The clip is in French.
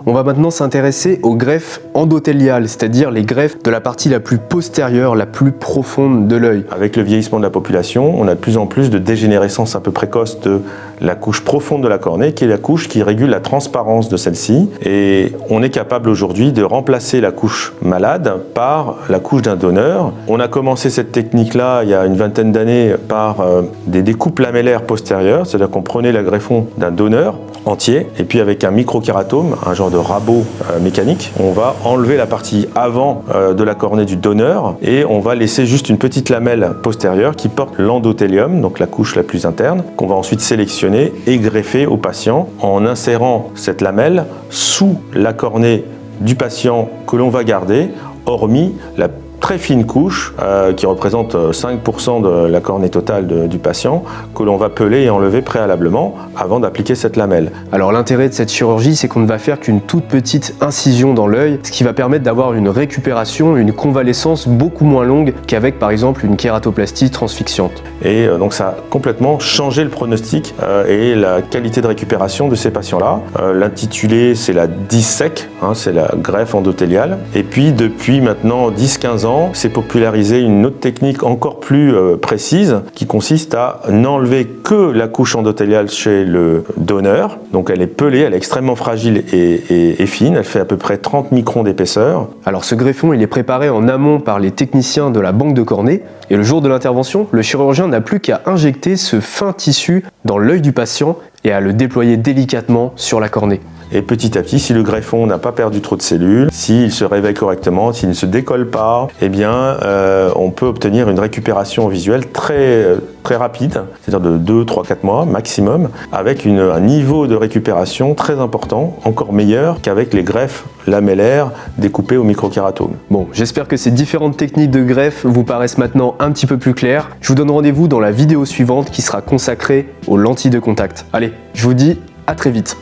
On va maintenant s'intéresser aux greffes endothéliales, c'est-à-dire les greffes de la partie la plus postérieure, la plus profonde de l'œil. Avec le vieillissement de la population, on a de plus en plus de dégénérescence un peu précoce de la couche profonde de la cornée, qui est la couche qui régule la transparence de celle-ci. Et on est capable aujourd'hui de remplacer la couche malade par la couche d'un donneur. On a commencé cette technique-là il y a une vingtaine d'années par des découpes lamellaires postérieures, c'est-à-dire qu'on prenait la greffon d'un donneur entier, et puis avec un microkératome, un genre de rabot mécanique, on va enlever la partie avant de la cornée du donneur et on va laisser juste une petite lamelle postérieure qui porte l'endothélium, donc la couche la plus interne, qu'on va ensuite sélectionner et greffer au patient en insérant cette lamelle sous la cornée du patient que l'on va garder, hormis la très fine couche qui représente 5% de la cornée totale du patient que l'on va peler et enlever préalablement avant d'appliquer cette lamelle. Alors l'intérêt de cette chirurgie, c'est qu'on ne va faire qu'une toute petite incision dans l'œil, ce qui va permettre d'avoir une récupération, une convalescence beaucoup moins longue qu'avec par exemple une kératoplastie transfixiante. Et donc ça a complètement changé le pronostic et la qualité de récupération de ces patients-là. L'intitulé c'est la DISSEC, c'est la greffe endothéliale. Et puis depuis maintenant 10-15 ans, c'est popularisé une autre technique encore plus précise qui consiste à n'enlever que la couche endothéliale chez le donneur. Donc elle est pelée, elle est extrêmement fragile et fine, elle fait à peu près 30 microns d'épaisseur. Alors ce greffon, il est préparé en amont par les techniciens de la banque de cornée et le jour de l'intervention, le chirurgien n'a plus qu'à injecter ce fin tissu dans l'œil du patient et à le déployer délicatement sur la cornée. Et petit à petit, si le greffon n'a pas perdu trop de cellules, s'il se réveille correctement, s'il ne se décolle pas, eh bien, on peut obtenir une récupération visuelle très rapide, c'est-à-dire de 2, 3, 4 mois maximum, avec un niveau de récupération très important, encore meilleur qu'avec les greffes lamellaires découpées au microkératome. Bon, j'espère que ces différentes techniques de greffe vous paraissent maintenant un petit peu plus claires. Je vous donne rendez-vous dans la vidéo suivante qui sera consacrée aux lentilles de contact. Allez, je vous dis à très vite.